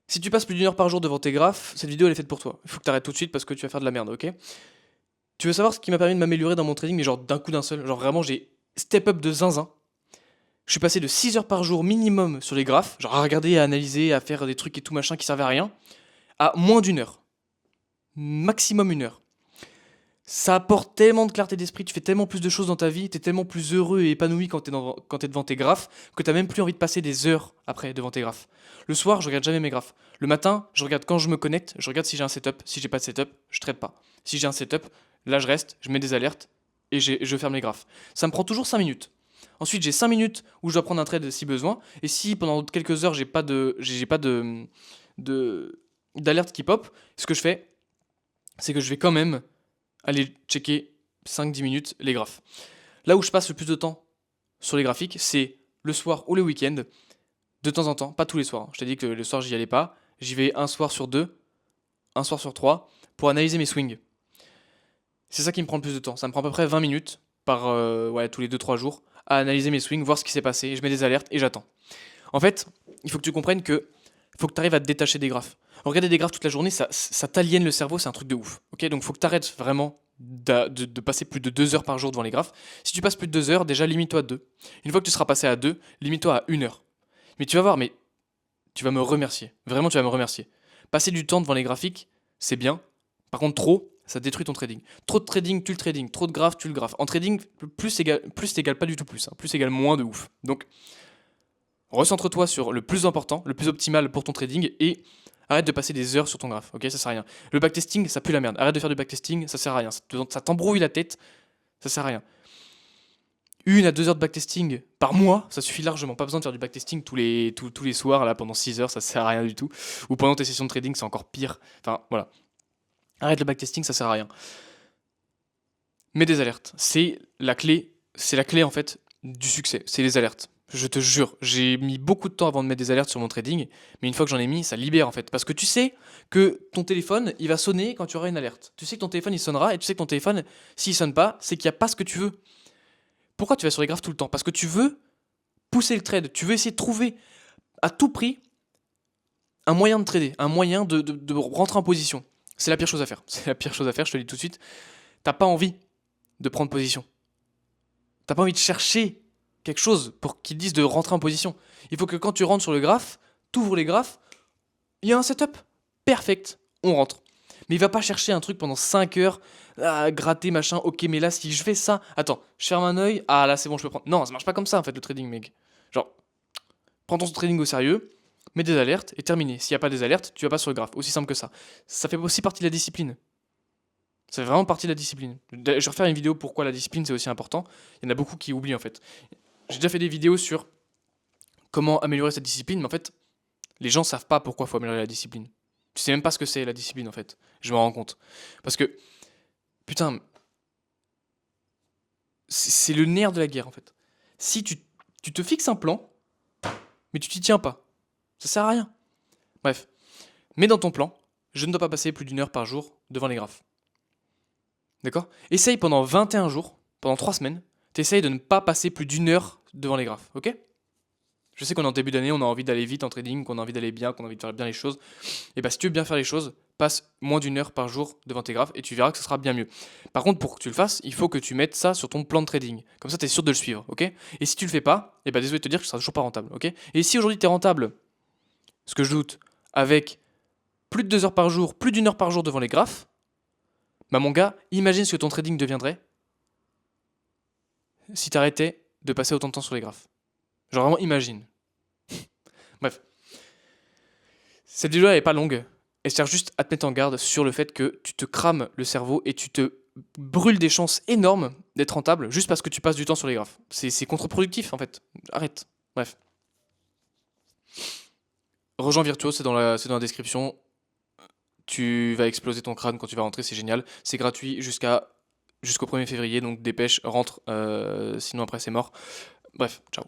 Si tu passes plus d'1 heure par jour devant tes graphes, cette vidéo elle est faite pour toi. Il faut que t'arrêtes tout de suite parce que tu vas faire de la merde, ok? Tu veux savoir ce qui m'a permis de m'améliorer dans mon trading, mais genre d'un coup d'un seul? Genre vraiment, j'ai step up de zinzin. Je suis passé de 6 heures par jour minimum sur les graphes, genre à regarder, à analyser, à faire des trucs et tout machin qui servaient à rien, à moins d'1 heure. Maximum 1 heure. Ça apporte tellement de clarté d'esprit, tu fais tellement plus de choses dans ta vie, t'es tellement plus heureux et épanoui quand t'es devant tes graphes, que t'as même plus envie de passer des heures après devant tes graphes. Le soir, je regarde jamais mes graphes. Le matin, je regarde quand je me connecte, je regarde si j'ai un setup. Si j'ai pas de setup, je trade pas. Si j'ai un setup, là je reste, je mets des alertes et je ferme les graphes. Ça me prend toujours 5 minutes. Ensuite, j'ai 5 minutes où je dois prendre un trade si besoin. Et si pendant quelques heures, j'ai pas d'alerte qui pop, ce que je fais, c'est que je vais quand même aller checker 5-10 minutes les graphes. Là où je passe le plus de temps sur les graphiques, c'est le soir ou le week-end, de temps en temps, pas tous les soirs. Je t'ai dit que le soir j'y allais pas, j'y vais un soir sur deux, un soir sur trois, pour analyser mes swings. C'est ça qui me prend le plus de temps. Ça me prend à peu près 20 minutes par tous les 2-3 jours à analyser mes swings, voir ce qui s'est passé, je mets des alertes et j'attends. En fait, il faut que tu comprennes que faut que tu arrives à te détacher des graphes. Regarder des graphes toute la journée, ça t'aliène le cerveau, c'est un truc de ouf. Ok, donc faut que tu arrêtes vraiment de passer plus de 2 heures par jour devant les graphes. Si tu passes plus de 2 heures, déjà limite-toi à 2. Une fois que tu seras passé à 2, limite-toi à 1 heure. Mais tu vas voir, mais tu vas me remercier. Vraiment, tu vas me remercier. Passer du temps devant les graphiques, c'est bien. Par contre, trop, ça détruit ton trading. Trop de trading, tu le trading. Trop de graphes, tu le graphes. En trading, plus égale pas du tout plus. Hein. Plus égale moins de ouf. Donc, recentre-toi sur le plus important, le plus optimal pour ton trading et arrête de passer des heures sur ton graphe, ok? Ça sert à rien. Le backtesting, ça pue la merde. Arrête de faire du backtesting, ça sert à rien. Ça t'embrouille la tête, ça sert à rien. 1 à 2 heures de backtesting par mois, ça suffit largement. Pas besoin de faire du backtesting tous les soirs là pendant 6 heures, ça sert à rien du tout. Ou pendant tes sessions de trading, c'est encore pire. Enfin voilà. Arrête le backtesting, ça sert à rien. Mets des alertes. C'est la clé en fait du succès. C'est les alertes. Je te jure, j'ai mis beaucoup de temps avant de mettre des alertes sur mon trading, mais une fois que j'en ai mis, ça libère en fait. Parce que tu sais que ton téléphone, il va sonner quand tu auras une alerte. Tu sais que ton téléphone, il sonnera, et tu sais que ton téléphone, s'il sonne pas, c'est qu'il n'y a pas ce que tu veux. Pourquoi tu vas sur les graphes tout le temps? Parce que tu veux pousser le trade, tu veux essayer de trouver à tout prix un moyen de trader, un moyen de rentrer en position. C'est la pire chose à faire. C'est la pire chose à faire, je te le dis tout de suite. T'as pas envie de prendre position. T'as pas envie de chercher quelque chose pour qu'ils disent de rentrer en position. Il faut que quand tu rentres sur le graphe, t'ouvres les graphes, il y a un setup. Perfect, on rentre. Mais il va pas chercher un truc pendant 5 heures, à gratter, machin, ok, mais là, si je fais ça, attends, je ferme un œil, ah là, c'est bon, je peux prendre. Non, ça marche pas comme ça, en fait, le trading, mec. Genre, prends ton trading au sérieux, mets des alertes, et terminé. S'il y a pas des alertes, tu vas pas sur le graphe. Aussi simple que ça. Ça fait aussi partie de la discipline. Ça fait vraiment partie de la discipline. Je vais refaire une vidéo pourquoi la discipline c'est aussi important. Il y en a beaucoup qui oublient en fait. J'ai déjà fait des vidéos sur comment améliorer cette discipline, mais en fait, les gens savent pas pourquoi il faut améliorer la discipline. Tu sais même pas ce que c'est la discipline en fait. Je me rends compte. Parce que, putain, c'est le nerf de la guerre en fait. Si tu te fixes un plan, mais tu t'y tiens pas, ça sert à rien. Bref, mets dans ton plan, je ne dois pas passer plus d'1 heure par jour devant les graphes. D'accord? Essaye pendant 21 jours, pendant 3 semaines, t'essayes de ne pas passer plus d'1 heure devant les graphes, ok? Je sais qu'on est en début d'année, on a envie d'aller vite en trading, qu'on a envie d'aller bien, qu'on a envie de faire bien les choses. Et bah si tu veux bien faire les choses, passe moins d'1 heure par jour devant tes graphes et tu verras que ce sera bien mieux. Par contre, pour que tu le fasses, il faut que tu mettes ça sur ton plan de trading. Comme ça, tu es sûr de le suivre, ok? Et si tu le fais pas, et bah désolé de te dire que tu seras toujours pas rentable, ok? Et si aujourd'hui tu es rentable, ce que je doute, avec plus de 2 heures par jour, plus d'1 heure par jour devant les graphes, bah mon gars, imagine ce que ton trading deviendrait si t'arrêtais de passer autant de temps sur les graphes. Genre vraiment imagine. Bref. Cette vidéo elle est pas longue. Elle sert juste à te mettre en garde sur le fait que tu te crames le cerveau et tu te brûles des chances énormes d'être rentable juste parce que tu passes du temps sur les graphes. C'est contre-productif en fait. Arrête. Bref. Rejoins Virtuos, c'est dans la description. Tu vas exploser ton crâne quand tu vas rentrer, c'est génial. C'est gratuit jusqu'au 1er février, donc dépêche, rentre, sinon après c'est mort. Bref, ciao.